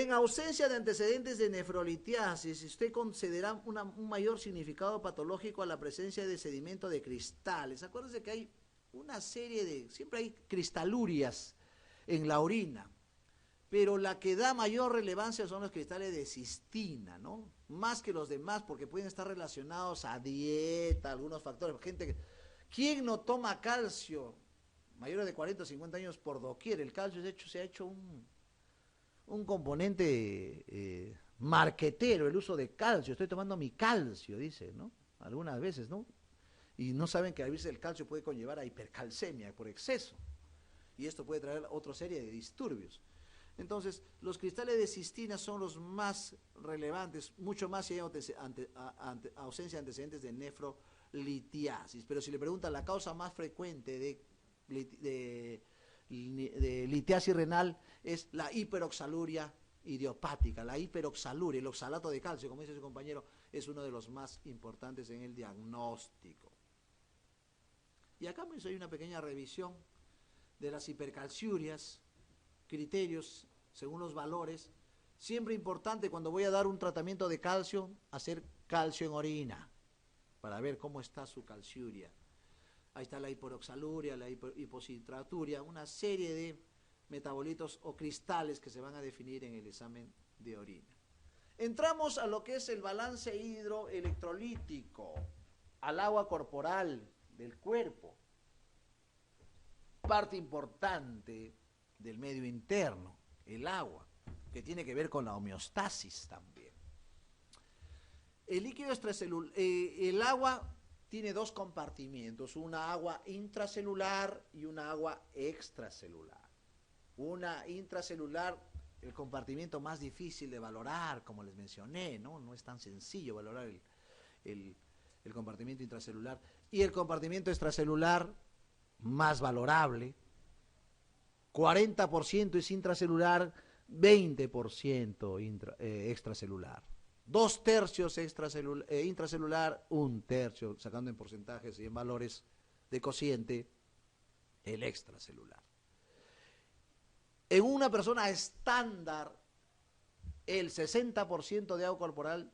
En ausencia de antecedentes de nefrolitiasis, usted considera un mayor significado patológico a la presencia de sedimento de cristales. Acuérdense que hay una serie de, siempre hay cristalurias en la orina, pero la que da mayor relevancia son los cristales de cistina, ¿no? Más que los demás, porque pueden estar relacionados a dieta, algunos factores. ¿Quién no toma calcio? Mayores de 40 o 50 años por doquier. El calcio se ha hecho un componente marquetero, el uso de calcio. Estoy tomando mi calcio, dice, ¿no? Algunas veces, ¿no? Y no saben que a veces el calcio puede conllevar a hipercalcemia por exceso. Y esto puede traer otra serie de disturbios. Entonces, los cristales de cistina son los más relevantes, mucho más si hay ausencia de antecedentes de nefrolitiasis. Pero si le preguntan la causa más frecuente de litiasis renal es la hiperoxaluria idiopática. La hiperoxaluria, el oxalato de calcio, como dice su compañero, es uno de los más importantes en el diagnóstico. Y acá me hice una pequeña revisión de las hipercalciurias, criterios según los valores. Siempre importante cuando voy a dar un tratamiento de calcio, hacer calcio en orina, para ver cómo está su calciuria. Ahí está la hiperoxaluria, la hipocitraturia, una serie de metabolitos o cristales que se van a definir en el examen de orina. Entramos a lo que es el balance hidroelectrolítico, al agua corporal del cuerpo. Parte importante del medio interno, el agua, que tiene que ver con la homeostasis también. El líquido extracelular, el agua tiene dos compartimientos, una agua intracelular y una agua extracelular. Una intracelular, el compartimiento más difícil de valorar, como les mencioné, ¿no? No es tan sencillo valorar el compartimiento intracelular. Y el compartimiento extracelular, más valorable, 40% es intracelular, 20% extracelular. 2/3 intracelular, 1/3, sacando en porcentajes y en valores de cociente, el extracelular. En una persona estándar, el 60% de agua corporal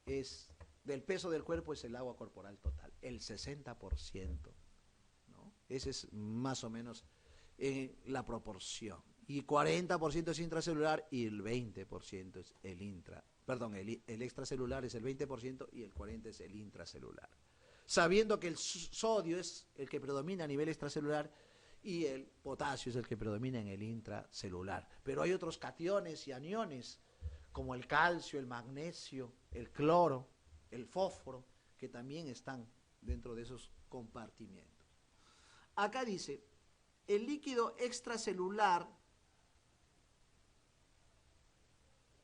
del peso del cuerpo es el agua corporal total, el 60%, ¿no? Ese es más o menos la proporción. Y 40% es intracelular y el 20% es el extracelular es el 20% y el 40% es el intracelular. Sabiendo que el sodio es el que predomina a nivel extracelular y el potasio es el que predomina en el intracelular. Pero hay otros cationes y aniones, como el calcio, el magnesio, el cloro, el fósforo, que también están dentro de esos compartimientos. Acá dice, el líquido extracelular,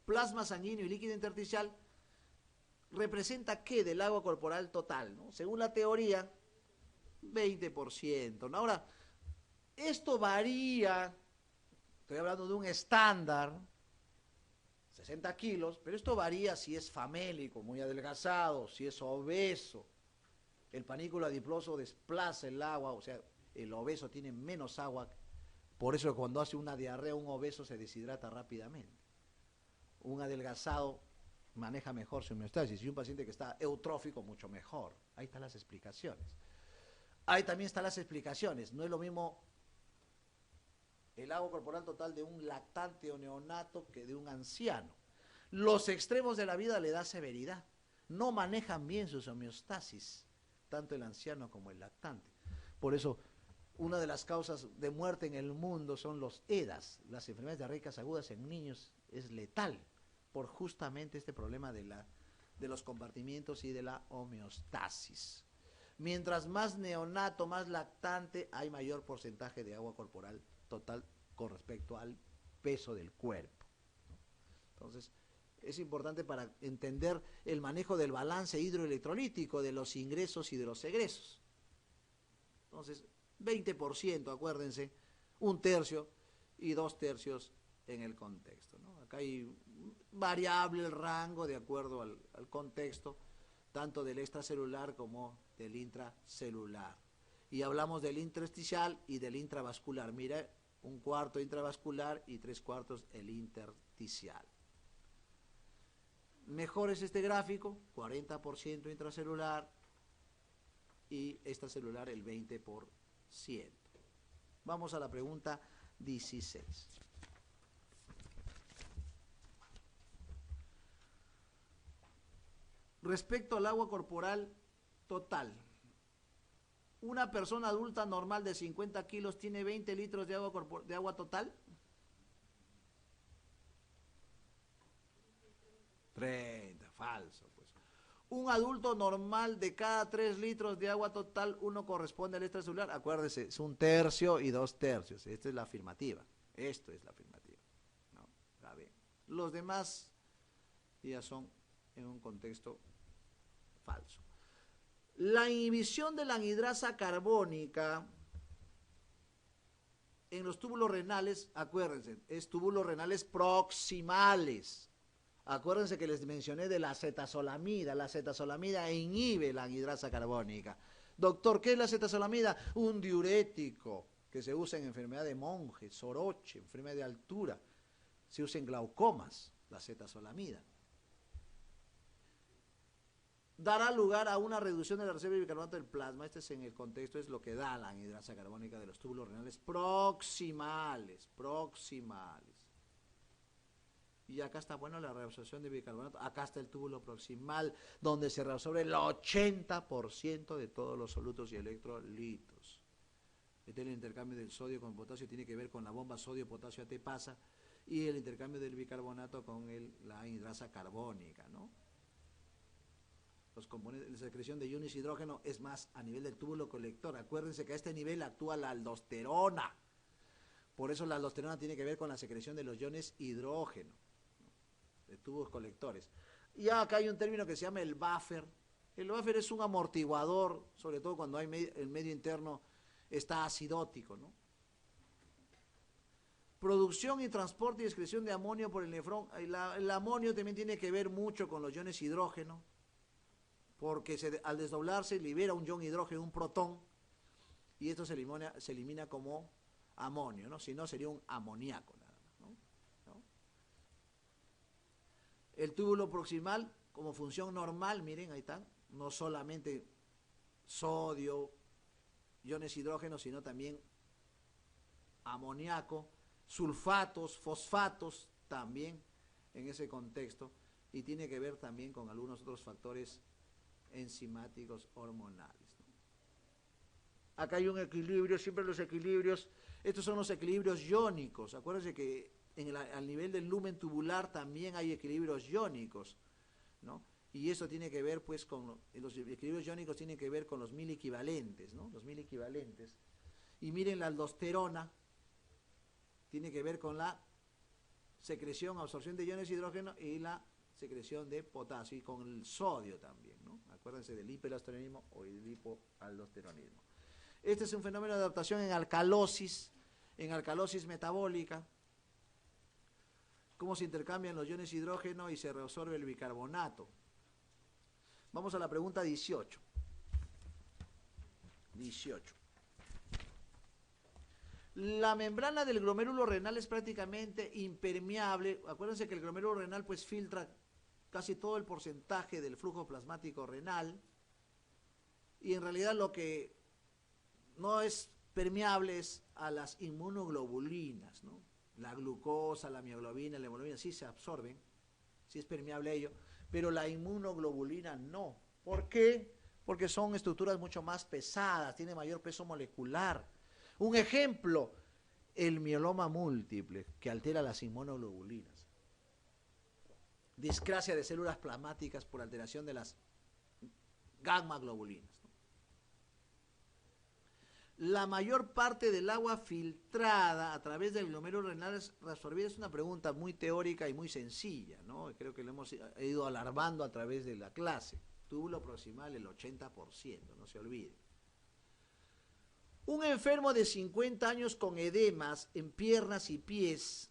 plasma sanguíneo y líquido intersticial, representa ¿qué del agua corporal total? ¿No? Según la teoría, 20%. ¿No? Ahora, esto varía, estoy hablando de un estándar, 60 kilos, pero esto varía si es famélico, muy adelgazado, si es obeso. El panículo adiploso desplaza el agua, o sea, el obeso tiene menos agua, por eso cuando hace una diarrea un obeso se deshidrata rápidamente. Un adelgazado maneja mejor su homeostasis y un paciente que está eutrófico mucho mejor. Ahí están las explicaciones. Ahí también están las explicaciones. No es lo mismo el agua corporal total de un lactante o neonato que de un anciano. Los extremos de la vida le da severidad. No manejan bien sus homeostasis, tanto el anciano como el lactante. Por eso, una de las causas de muerte en el mundo son los EDAs, las enfermedades diarreicas agudas en niños, es letal por justamente este problema de los compartimientos y de la homeostasis. Mientras más neonato, más lactante, hay mayor porcentaje de agua corporal total con respecto al peso del cuerpo. Entonces, es importante para entender el manejo del balance hidroelectrolítico de los ingresos y de los egresos. Entonces, 20%, acuérdense, 1/3 y 2/3 en el contexto, ¿no? Acá hay variable el rango de acuerdo al contexto, tanto del extracelular como del intracelular. Y hablamos del intersticial y del intravascular. Mira, un cuarto intravascular y 3/4 el intersticial. Mejor es este gráfico, 40% intracelular y extracelular el 20%. Vamos a la pregunta 16. Respecto al agua corporal total, una persona adulta normal de 50 kilos tiene 20 litros de agua total. 30, falso. Pues. Un adulto normal de cada 3 litros de agua total, uno corresponde al extracelular. Acuérdese, es 1/3 y 2/3. Esta es la afirmativa. Esto es la afirmativa. ¿No? Los demás ya son en un contexto falso. La inhibición de la anhidrasa carbónica en los túbulos renales, acuérdense, es túbulos renales proximales. Acuérdense que les mencioné de la acetazolamida. La acetazolamida inhibe la anhidrasa carbónica. Doctor, ¿qué es la acetazolamida? Un diurético que se usa en enfermedad de Monge, soroche, enfermedad de altura. Se usa en glaucomas, la acetazolamida. Dará lugar a una reducción de la reserva de bicarbonato del plasma. Este es en el contexto, es lo que da la anhidrasa carbónica de los túbulos renales proximales. Y acá está, bueno, la reabsorción de bicarbonato. Acá está el túbulo proximal, donde se reabsorbe el 80% de todos los solutos y electrolitos. Este es el intercambio del sodio con potasio, tiene que ver con la bomba sodio-potasio AT pasa, y el intercambio del bicarbonato con la anhidrasa carbónica, ¿no? Los componentes, la secreción de iones hidrógeno es más a nivel del túbulo colector. Acuérdense que a este nivel actúa la aldosterona. Por eso la aldosterona tiene que ver con la secreción de los iones hidrógeno, de tubos colectores. Y acá hay un término que se llama el buffer. El buffer es un amortiguador, sobre todo cuando el medio interno está acidótico, ¿no? Producción y transporte y excreción de amonio por el nefrón. El amonio también tiene que ver mucho con los iones hidrógeno, porque al desdoblarse libera un ion hidrógeno, un protón, y esto se elimina como amonio, ¿no? Si no, sería un amoníaco nada más, ¿no? El túbulo proximal, como función normal, miren, ahí están, no solamente sodio, iones hidrógenos, sino también amoníaco, sulfatos, fosfatos, también en ese contexto, y tiene que ver también con algunos otros factores enzimáticos hormonales, ¿no? Acá hay un equilibrio, siempre los equilibrios, estos son los equilibrios iónicos. Acuérdense que al nivel del lumen tubular también hay equilibrios iónicos, ¿no? Y eso tiene que ver, pues, con los equilibrios iónicos tienen que ver con los 1000 equivalentes, ¿no? Los 1000 equivalentes. Y miren, la aldosterona tiene que ver con la secreción, absorción de iones de hidrógeno y la secreción de potasio, y con el sodio también, ¿no? Acuérdense del hiperaldosteronismo o el hipoaldosteronismo. Este es un fenómeno de adaptación en alcalosis metabólica. Cómo se intercambian los iones de hidrógeno y se reabsorbe el bicarbonato. Vamos a la pregunta 18. 18. La membrana del glomérulo renal es prácticamente impermeable. Acuérdense que el glomérulo renal pues filtra casi todo el porcentaje del flujo plasmático renal, y en realidad lo que no es permeable es a las inmunoglobulinas, ¿no? La glucosa, la mioglobina, la hemoglobina sí se absorben, sí es permeable a ello, pero la inmunoglobulina no. ¿Por qué? Porque son estructuras mucho más pesadas, tienen mayor peso molecular. Un ejemplo, el mieloma múltiple, que altera las inmunoglobulinas. Discrasia de células plasmáticas por alteración de las gamma globulinas, ¿no? La mayor parte del agua filtrada a través del glomérulo renal es reabsorbida. Es una pregunta muy teórica y muy sencilla, ¿no? Creo que lo hemos ido alarmando a través de la clase. Túbulo proximal el 80%, no se olvide. Un enfermo de 50 años con edemas en piernas y pies,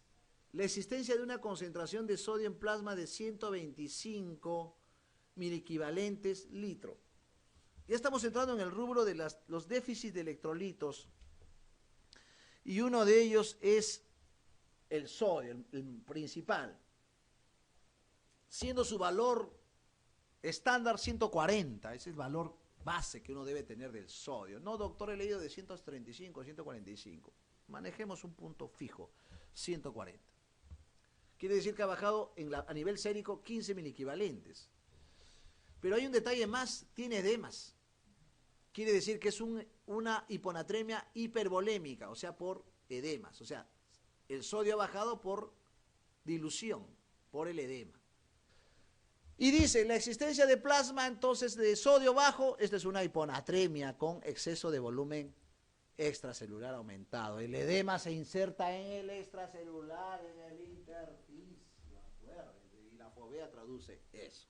la existencia de una concentración de sodio en plasma de 125 miliequivalentes litro. Ya estamos entrando en el rubro de los déficits de electrolitos. y uno de ellos es el sodio, el principal, siendo su valor estándar 140, ese es el valor base que uno debe tener del sodio. No, doctor, he leído de 135, 145. Manejemos un punto fijo, 140. Quiere decir que ha bajado a nivel sérico 15 miliequivalentes. Pero hay un detalle más, tiene edemas. Quiere decir que es una hiponatremia hipervolémica, o sea, por edemas. O sea, el sodio ha bajado por dilución, por el edema. Y dice, la existencia de plasma, entonces, de sodio bajo, esta es una hiponatremia con exceso de volumen extracelular aumentado. El edema se inserta en el extracelular, en el intersticio, acuérdense, y la fobia traduce eso.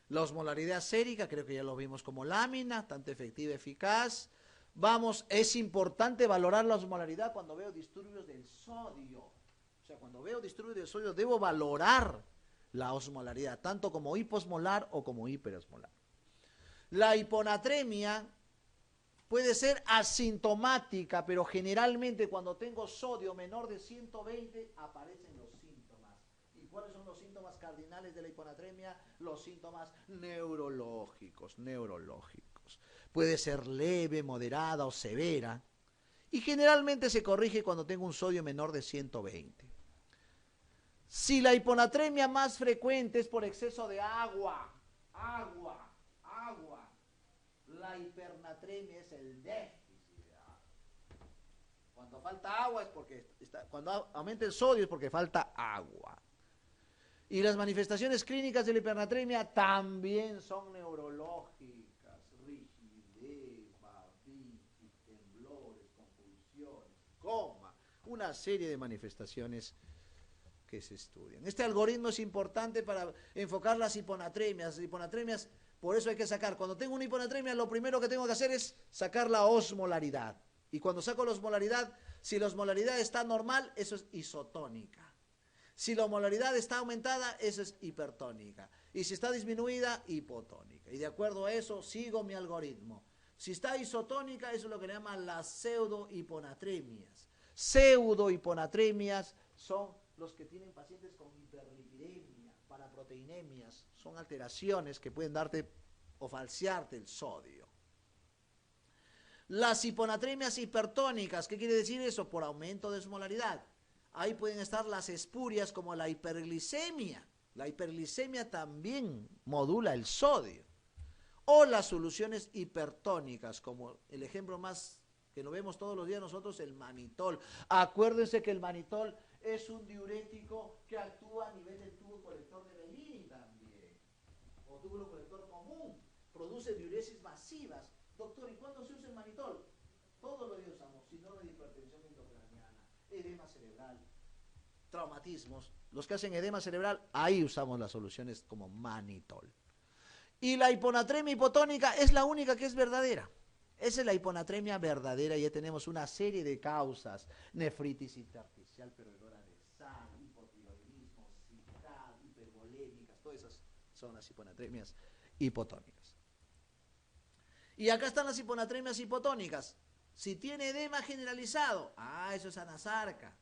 La osmolaridad sérica, creo que ya lo vimos como lámina, tanto efectiva, eficaz. Vamos, es importante valorar la osmolaridad cuando veo disturbios del sodio. O sea, cuando veo disturbios del sodio, debo valorar la osmolaridad, tanto como hiposmolar o como hiperosmolar. La hiponatremia puede ser asintomática, pero generalmente cuando tengo sodio menor de 120 aparecen los síntomas. ¿Y cuáles son los síntomas cardinales de la hiponatremia? Los síntomas neurológicos. Puede ser leve, moderada o severa. Y generalmente se corrige cuando tengo un sodio menor de 120. Si la hiponatremia más frecuente es por exceso de agua, la hipernatremia es el déficit de agua. Cuando falta agua es porque cuando aumenta el sodio es porque falta agua. Y las manifestaciones clínicas de la hipernatremia también son neurológicas: rigidez, babitis, temblores, convulsiones, coma, una serie de manifestaciones que se estudian. Este algoritmo es importante para enfocar las hiponatremias. Por eso hay que sacar. Cuando tengo una hiponatremia, lo primero que tengo que hacer es sacar la osmolaridad. Y cuando saco la osmolaridad, si la osmolaridad está normal, eso es isotónica. Si la osmolaridad está aumentada, eso es hipertónica. Y si está disminuida, hipotónica. Y de acuerdo a eso, sigo mi algoritmo. Si está isotónica, eso es lo que le llaman las pseudohiponatremias. Pseudohiponatremias son los que tienen pacientes con hiperlipidemia, paraproteinemias, son alteraciones que pueden darte o falsearte el sodio. Las hiponatremias hipertónicas, ¿qué quiere decir eso? Por aumento de osmolaridad. Ahí pueden estar las espurias como la hiperglicemia. La hiperglicemia también modula el sodio. O las soluciones hipertónicas, como el ejemplo más que lo vemos todos los días nosotros, el manitol. Acuérdense que el manitol es un diurético que actúa a nivel del tubo colector de Bellini también, o tubo colector común, produce diuresis masivas. Doctor, ¿y cuándo se usa el manitol? Todos los días usamos, síndrome de hipertensión intracraniana, edema cerebral, traumatismos. Los que hacen edema cerebral, ahí usamos las soluciones como manitol. Y la hiponatremia hipotónica es la única que es verdadera. Esa es la hiponatremia verdadera. Ya tenemos una serie de causas: nefritis intersticial, perdedora de sangre, hipotiroidismo, CICAD, hipervolémicas. Todas esas son las hiponatremias hipotónicas. Y acá están las hiponatremias hipotónicas. Si tiene edema generalizado, eso es anasarca.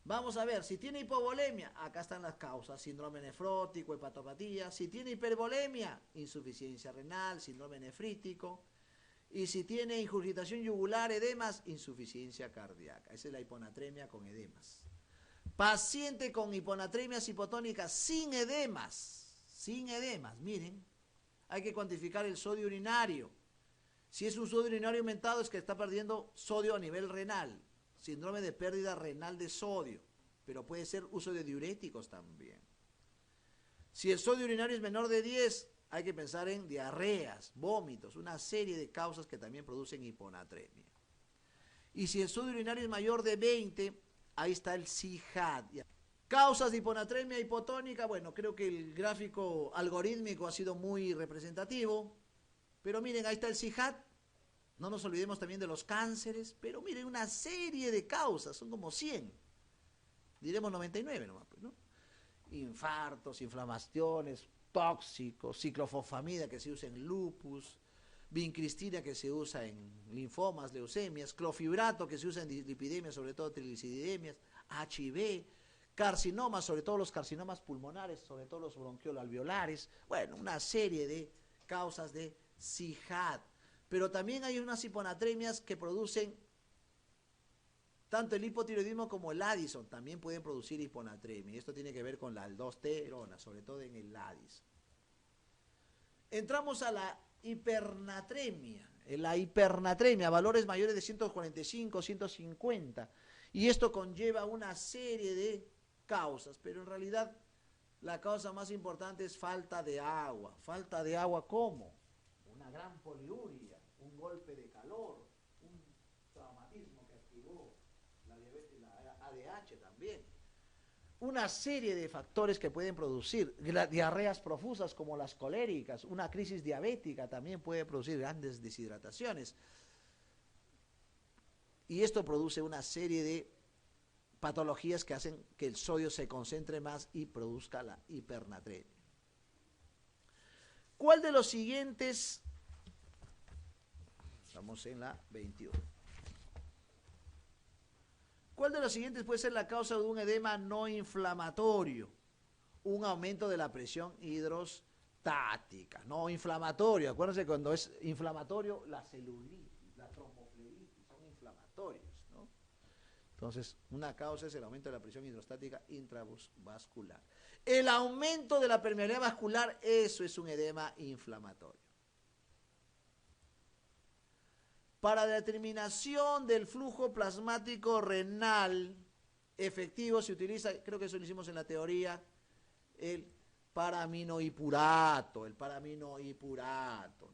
Vamos a ver, si tiene hipovolemia, acá están las causas: síndrome nefrótico, hepatopatía. Si tiene hipervolemia, insuficiencia renal, síndrome nefrítico. Y si tiene ingurgitación yugular, edemas, insuficiencia cardíaca. Esa es la hiponatremia con edemas. Paciente con hiponatremias hipotónicas sin edemas, miren, hay que cuantificar el sodio urinario. Si es un sodio urinario aumentado, es que está perdiendo sodio a nivel renal, síndrome de pérdida renal de sodio, pero puede ser uso de diuréticos también. Si el sodio urinario es menor de 10, hay que pensar en diarreas, vómitos, una serie de causas que también producen hiponatremia. Y si el sodio urinario es mayor de 20, ahí está el CIHAD. Causas de hiponatremia hipotónica, bueno, creo que el gráfico algorítmico ha sido muy representativo, pero miren, ahí está el CIHAD. No nos olvidemos también de los cánceres, pero miren, una serie de causas, son como 100. Diremos 99 nomás, pues, ¿no? Infartos, inflamaciones, tóxicos, ciclofosfamida que se usa en lupus, vincristina que se usa en linfomas, leucemias, clofibrato que se usa en dislipidemias, sobre todo trigliceridemias, HIV, carcinomas, sobre todo los carcinomas pulmonares, sobre todo los bronquiolo-alveolares, bueno, una serie de causas de CIJAD. Pero también hay unas hiponatremias que producen tanto el hipotiroidismo como el Addison, también pueden producir hiponatremia. Y esto tiene que ver con la aldosterona, sobre todo en el Addison. Entramos a la hipernatremia. La hipernatremia, valores mayores de 145, 150. Y esto conlleva una serie de causas, pero en realidad la causa más importante es falta de agua. ¿Falta de agua cómo? Una gran poliuria, un golpe de calor, un traumatismo que activó la diabetes, la ADH también. Una serie de factores que pueden producir diarreas profusas como las coléricas, una crisis diabética también puede producir grandes deshidrataciones. Y esto produce una serie de patologías que hacen que el sodio se concentre más y produzca la hipernatremia. ¿Cuál de los siguientes? Estamos en la 21. ¿Cuál de los siguientes puede ser la causa de un edema no inflamatorio? Un aumento de la presión hidrostática, no inflamatorio. Acuérdense, cuando es inflamatorio, la celulitis, la tromboflebitis son inflamatorios, ¿no? Entonces, una causa es el aumento de la presión hidrostática intravascular. El aumento de la permeabilidad vascular, eso es un edema inflamatorio. Para la determinación del flujo plasmático renal efectivo se utiliza, creo que eso lo hicimos en la teoría, el paraminoipurato,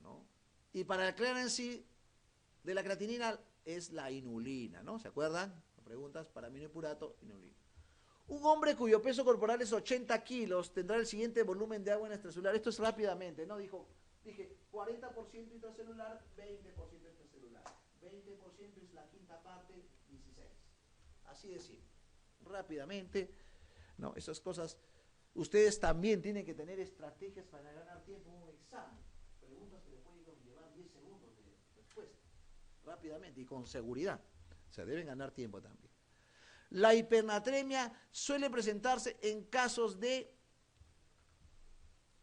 ¿no? Y para el clearance de la creatinina es la inulina, ¿no? ¿Se acuerdan? Preguntas, paraminoipurato, inulina. Un hombre cuyo peso corporal es 80 kilos tendrá el siguiente volumen de agua en extracelular. Esto es rápidamente, ¿no? Dije 40% intracelular, 20% extracelular. 20% es la quinta parte, 16. Así de simple. Rápidamente, ¿no? Esas cosas. Ustedes también tienen que tener estrategias para ganar tiempo en un examen. Preguntas que le pueden llevar 10 segundos de respuesta. Rápidamente y con seguridad. O sea, deben ganar tiempo también. La hipernatremia suele presentarse en casos de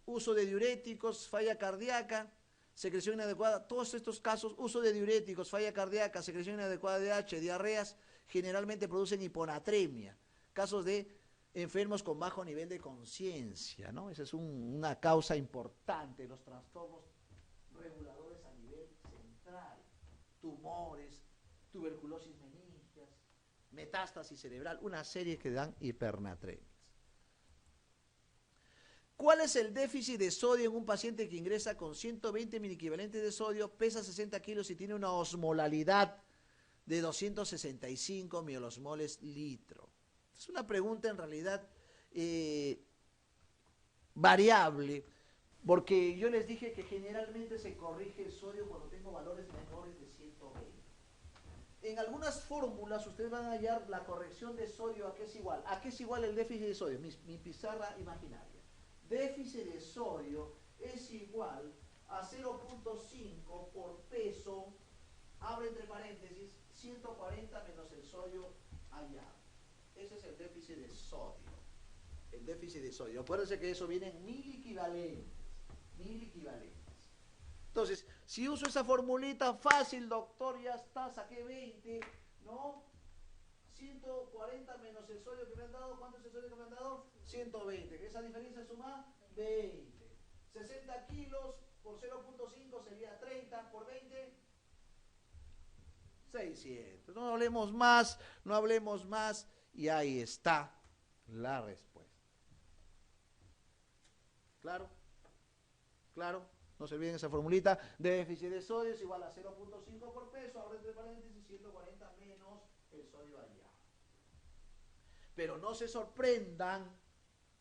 uso de diuréticos, falla cardíaca, secreción inadecuada. Todos estos casos, uso de diuréticos, falla cardíaca, secreción inadecuada de H, diarreas, generalmente producen hiponatremia. Casos de enfermos con bajo nivel de conciencia, ¿no? Esa es una causa importante, los trastornos reguladores a nivel central, tumores, tuberculosis meningias, metástasis cerebral, una serie que dan hipernatremias. ¿Cuál es el déficit de sodio en un paciente que ingresa con 120 miliequivalentes de sodio, pesa 60 kilos y tiene una osmolalidad de 265 milosmoles litro? Es una pregunta en realidad variable, porque yo les dije que generalmente se corrige el sodio cuando tengo valores menores de 120. En algunas fórmulas ustedes van a hallar la corrección de sodio a qué es igual. ¿A qué es igual el déficit de sodio? Mi pizarra imaginaria. Déficit de sodio es igual a 0.5 por peso, abre entre paréntesis, 140 menos el sodio allá. Ese es el déficit de sodio. El déficit de sodio. Acuérdense que eso viene en mil equivalentes. Entonces, si uso esa formulita, fácil, doctor, ya está, saqué 20, ¿no? 140 menos el sodio que me han dado, ¿cuánto es el sodio que me han dado? 120, que esa diferencia suma 20. 60 kilos por 0.5 sería 30 por 20, 600. No hablemos más, y ahí está la respuesta. ¿Claro? No se olviden esa formulita. Déficit de sodio es igual a 0.5 por peso, abre entre paréntesis, 140 menos el sodio allá. Pero no se sorprendan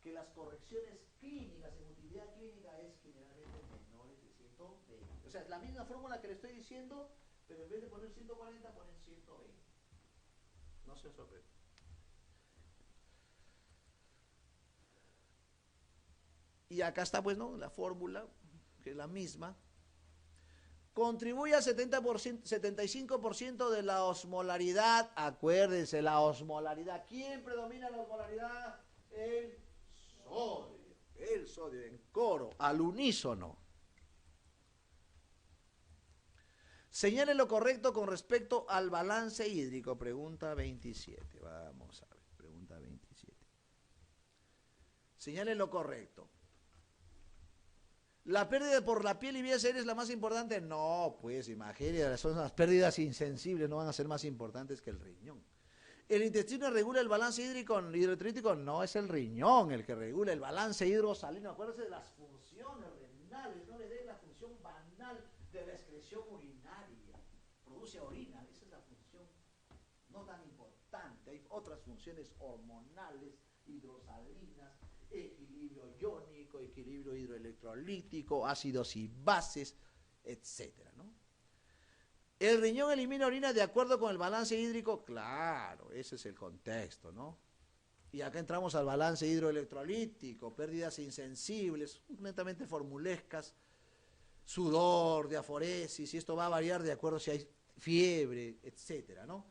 que las correcciones clínicas en utilidad clínica es generalmente menores de 120. O sea, es la misma fórmula que le estoy diciendo, pero en vez de poner 140 ponen 120. No se sorprendan. Y acá está, pues, ¿no? La fórmula, que es la misma. Contribuye al 70%, 75% de la osmolaridad. Acuérdense, la osmolaridad. ¿Quién predomina la osmolaridad? El sodio. El sodio, en coro, al unísono. Señale lo correcto con respecto al balance hídrico. Pregunta 27. Vamos a ver, pregunta 27. Señale lo correcto. ¿La pérdida por la piel y vías aéreas es la más importante? No, pues imagínate, son las pérdidas insensibles, no van a ser más importantes que el riñón. ¿El intestino regula el balance hidroelectrolítico? No, es el riñón el que regula el balance hidrosalino. Acuérdense de las funciones renales, no le den la función banal de la excreción urinaria. Produce orina, esa es la función no tan importante. Hay otras funciones hormonales, hidrosalinas, equilibrio iónico, equilibrio hidroelectrolítico, ácidos y bases, etcétera, ¿no? ¿El riñón elimina orina de acuerdo con el balance hídrico? Claro, ese es el contexto, ¿no? Y acá entramos al balance hidroelectrolítico, pérdidas insensibles, netamente formulescas, sudor, diaforesis, y esto va a variar de acuerdo si hay fiebre, etcétera, ¿no?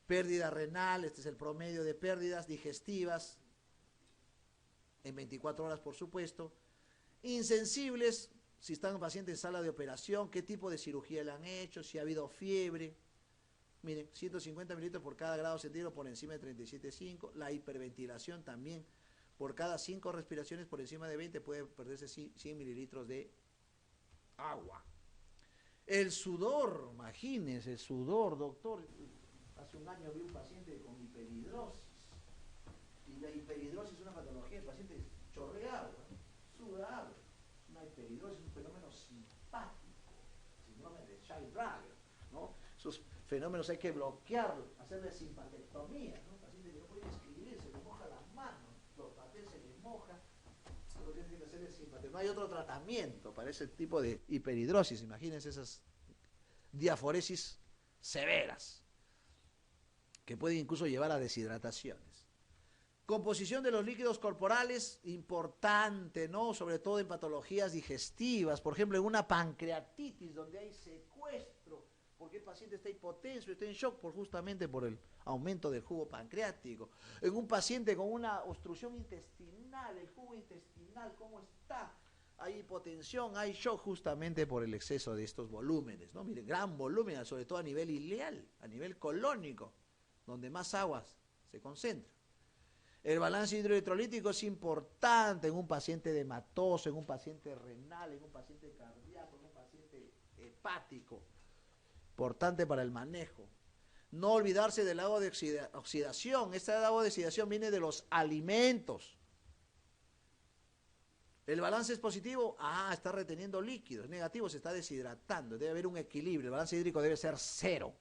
Pérdida renal, este es el promedio de pérdidas digestivas, en 24 horas, por supuesto. Insensibles, si están pacientes en sala de operación, qué tipo de cirugía le han hecho, si ha habido fiebre. Miren, 150 mililitros por cada grado centígrado por encima de 37,5. La hiperventilación también, por cada 5 respiraciones por encima de 20 puede perderse 100 mililitros de agua. El sudor, imagínense, el sudor, doctor. Hace un año vi un paciente con hiperhidrosis. Y la hiperhidrosis es una patología, el paciente chorrea agua, suda agua. Una hiperhidrosis es un fenómeno simpático, síndrome de Child-Bragg, ¿no? Esos fenómenos hay que bloquearlos, hacerle simpatectomía, ¿no? El paciente que no puede escribir, se le moja las manos, los papeles se le mojan, lo tiene que hacerle simpatectomía. No hay otro tratamiento para ese tipo de hiperhidrosis, imagínense esas diaforesis severas, que pueden incluso llevar a deshidrataciones. Composición de los líquidos corporales, importante, ¿no? Sobre todo en patologías digestivas, por ejemplo, en una pancreatitis donde hay secuestro, porque el paciente está hipotenso, está en shock justamente por el aumento del jugo pancreático. En un paciente con una obstrucción intestinal, el jugo intestinal, ¿cómo está? Hay hipotensión, hay shock justamente por el exceso de estos volúmenes, ¿no? Miren, gran volumen, sobre todo a nivel ileal, a nivel colónico, donde más aguas se concentran. El balance hidroelectrolítico es importante en un paciente hematoso, en un paciente renal, en un paciente cardíaco, en un paciente hepático. Importante para el manejo. No olvidarse del agua de oxidación. Esta agua de oxidación viene de los alimentos. ¿El balance es positivo? Está reteniendo líquidos. Negativo, se está deshidratando. Debe haber un equilibrio. El balance hídrico debe ser 0.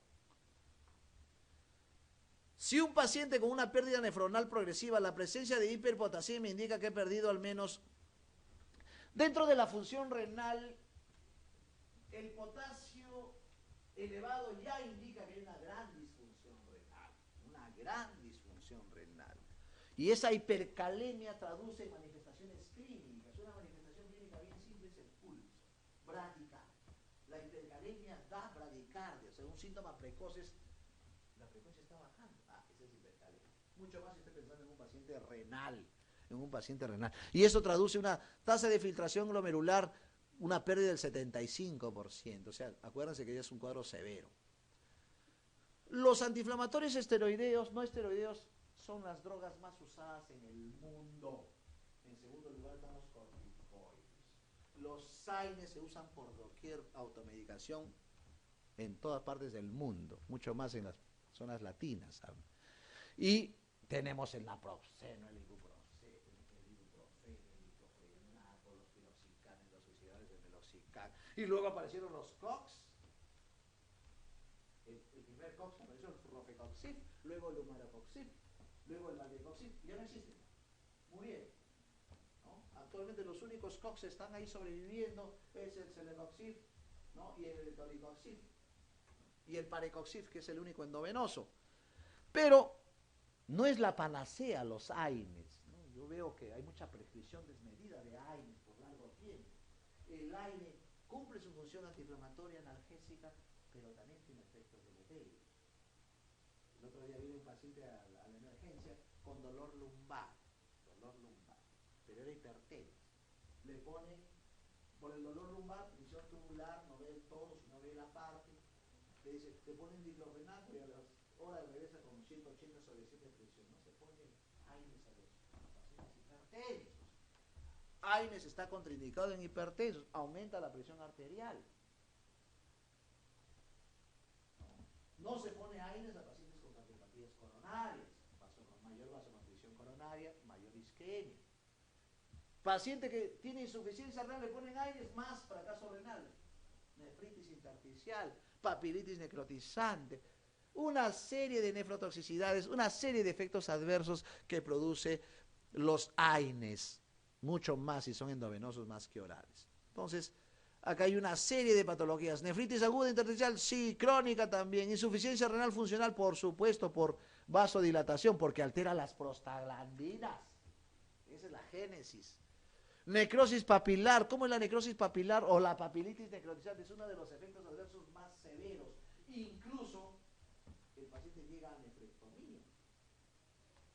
Si un paciente con una pérdida nefronal progresiva, la presencia de hiperpotasemia indica que ha perdido al menos, dentro de la función renal, el potasio elevado ya indica que hay una gran disfunción renal, una gran disfunción renal. Y esa hipercalemia traduce en manifestaciones clínicas. Una manifestación clínica bien simple es el pulso, bradicardia. La hipercalemia da bradicardia, o sea, un síntoma precoz es la frecuencia está bajando. Esa es hipercalemia. Mucho más si estoy pensando en un paciente renal, en un paciente renal. Y eso traduce una tasa de filtración glomerular, una pérdida del 75%. O sea, acuérdense que ya es un cuadro severo. Los antiinflamatorios esteroideos, no esteroideos, son las drogas más usadas en el mundo. En segundo lugar están los corticoides. Los SAINES se usan por doquier automedicación en todas partes del mundo, mucho más en las zonas latinas, ¿saben? Y tenemos el naproxeno, el ibuprofeno, el diclofenaco, los piroxicanes, los suicidales del meloxicam. Y luego aparecieron los COX. El primer COX apareció el rofecoxib, luego el humarocoxib, luego el valdecoxib. Ya no existen, murieron, ¿no? Actualmente los únicos COX que están ahí sobreviviendo es el celecoxib, ¿no? Y el toricoxib y el parecoxib, que es el único endovenoso. Pero no es la panacea los AINES, ¿no? Yo veo que hay mucha prescripción desmedida de AINES por largo tiempo. El AINE cumple su función antiinflamatoria, analgésica, pero también tiene efectos deleterios. El otro día vino un paciente a la emergencia con dolor lumbar, pero era hipertenso. Le pone, por el dolor lumbar, presión tubular, no ve el todo, sino ve la parte. Le dice, te ponen diclofenaco y a las horas regresa con 180 sobre 7 de presión. No se pone AINES a los pacientes hipertensos. AINES está contraindicado en hipertensos, aumenta la presión arterial. No se pone AINES a pacientes con cardiopatías coronarias, mayor vasoconstricción coronaria, mayor isquemia. Paciente que tiene insuficiencia renal, le ponen AINES, más fracaso renal, nefritis intersticial, papilitis necrotizante, una serie de nefrotoxicidades, una serie de efectos adversos que produce los AINES, mucho más si son endovenosos más que orales. Entonces, acá hay una serie de patologías. Nefritis aguda intersticial, sí, crónica también. Insuficiencia renal funcional, por supuesto, por vasodilatación, porque altera las prostaglandinas. Esa es la génesis. Necrosis papilar. ¿Cómo es la necrosis papilar o la papilitis necrotizante? Es uno de los efectos adversos más severos. Incluso el paciente llega a nefrectomía.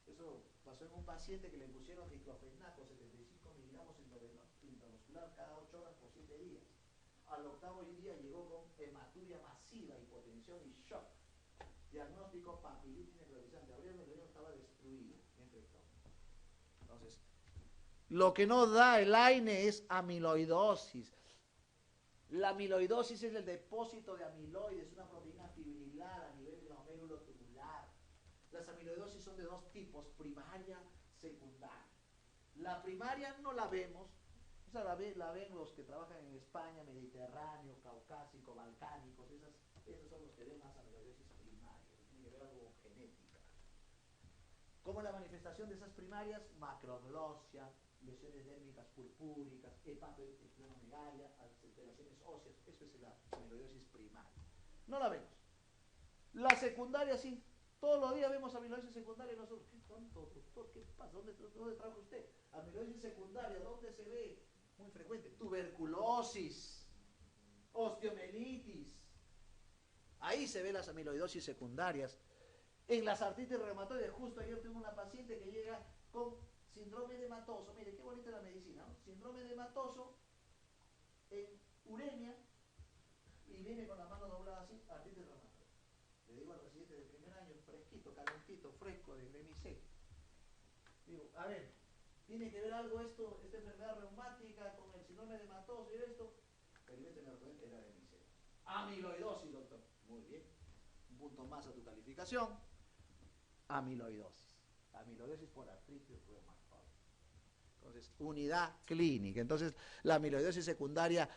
Eso pasó en un paciente que le pusieron diclofenaco, 75 miligramos intramuscular cada 8 horas por 7 días. Al octavo día llegó con hematuria masiva, hipotensión y shock. Diagnóstico papilitis necrotizante. Abrieron el riñón, estaba destruido. Entonces, lo que no da el AINE es amiloidosis. La amiloidosis es el depósito de amiloides, una proteína fibrilar a nivel de la médula tubular. Las amiloidosis son de dos tipos, primaria, secundaria. La primaria no la vemos, o sea, la ven los que trabajan en España, Mediterráneo, Caucásico, Balcánicos, esos son los que ven más amiloidosis primaria, tiene que ver algo con genética. ¿Cómo es la manifestación de esas primarias? Macroglosia, lesiones dérmicas purpúricas, hepatoesplenomegalia, alteraciones óseas. Eso es la amiloidosis primaria. No la vemos. La secundaria sí. Todos los días vemos amiloidosis secundaria. Nosotros, ¿qué tonto, doctor? ¿Qué pasa? ¿Dónde trabaja usted? Amiloidosis secundaria, ¿dónde se ve? Muy frecuente. Tuberculosis, osteomelitis. Ahí se ven las amiloidosis secundarias. En las artritis reumatoides, justo ayer tuve una paciente que llega con síndrome de Matoso. Mire, qué bonita la medicina, ¿no? Síndrome de Matoso en uremia y viene con la mano doblada así, artritis reumatoide. Le digo al residente del primer año, fresquito, calentito, fresco, de Gremicet. Digo, a ver, ¿tiene que ver algo esto, esta enfermedad reumática con el síndrome de Matoso y esto? Permíteme recordar que era Gremicet. Amiloidosis, doctor. Muy bien. Un punto más a tu calificación. Amiloidosis. Amiloidosis por artritis reumatoide. Entonces, unidad clínica. Entonces, la amiloidosis secundaria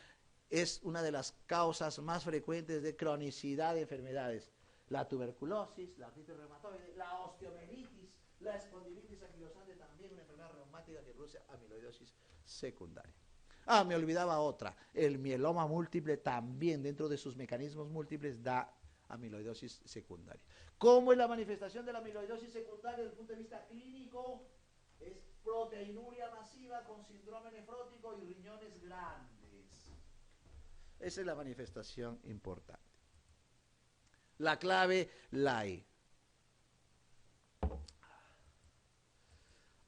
es una de las causas más frecuentes de cronicidad de enfermedades. La tuberculosis, la artritis reumatoide, la osteomelitis, la espondilitis anquilosante también, una enfermedad reumática que produce amiloidosis secundaria. Ah, me olvidaba otra. El mieloma múltiple también, dentro de sus mecanismos múltiples, da amiloidosis secundaria. ¿Cómo es la manifestación de la amiloidosis secundaria desde el punto de vista clínico? Es proteinuria masiva con síndrome nefrótico y riñones grandes. Esa es la manifestación importante. La clave la hay.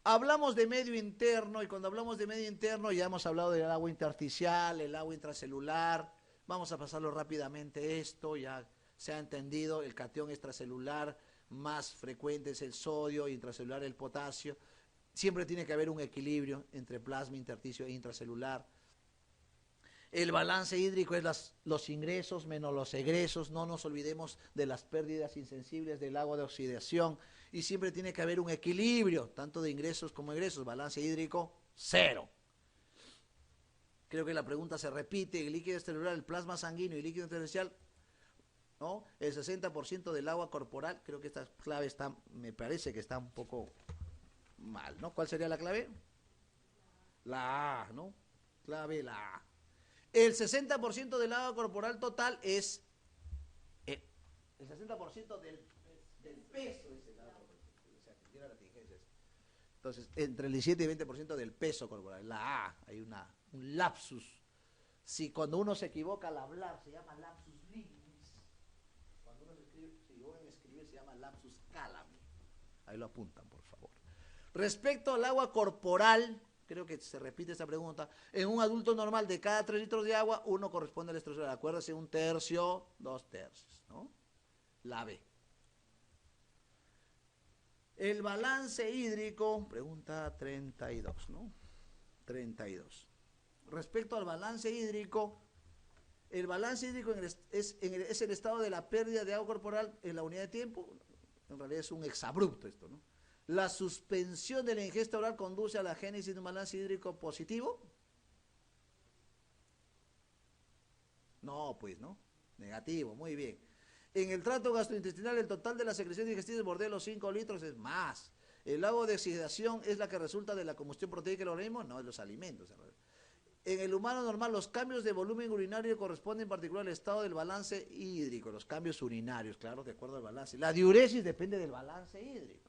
Hablamos de medio interno y cuando hablamos de medio interno ya hemos hablado del agua intersticial, el agua intracelular. Vamos a pasarlo rápidamente esto, ya se ha entendido, el catión extracelular más frecuente es el sodio, intracelular el potasio. Siempre tiene que haber un equilibrio entre plasma, intersticio e intracelular. El balance hídrico es los ingresos menos los egresos. No nos olvidemos de las pérdidas insensibles del agua de oxidación. Y siempre tiene que haber un equilibrio, tanto de ingresos como egresos. Balance hídrico, 0. Creo que la pregunta se repite. El líquido celular, el plasma sanguíneo y el líquido intersticial, ¿no? El 60% del agua corporal. Creo que esta clave está, me parece que está un poco mal, ¿no? ¿Cuál sería la clave? La A, ¿no? Clave la A. El 60% del agua corporal total es el 60% del peso es el agua corporal. O sea, que tiene la tingencia. Entonces, entre el 17 y 20% del peso corporal. La A, hay un lapsus. Si cuando uno se equivoca al hablar se llama lapsus linguis, cuando uno se equivoca en escribir se llama lapsus calami. Ahí lo apuntan, por favor. Respecto al agua corporal, creo que se repite esta pregunta, en un adulto normal de cada 3 litros de agua, uno corresponde al estrosol. Acuérdese, 1/3, 2/3, ¿no? La B. El balance hídrico, pregunta 32, ¿no? 32. Respecto al balance hídrico, el balance hídrico es el estado de la pérdida de agua corporal en la unidad de tiempo. En realidad es un exabrupto esto, ¿no? La suspensión de la ingesta oral conduce a la génesis de un balance hídrico positivo. No, pues, ¿no? Negativo, muy bien. En el tracto gastrointestinal, el total de la secreción digestiva bordea los 5 litros, es más. El agua de oxidación es la que resulta de la combustión proteica del organismo, no de los alimentos. En el humano normal, los cambios de volumen urinario corresponden en particular al estado del balance hídrico, los cambios urinarios, claro, de acuerdo al balance. La diuresis depende del balance hídrico.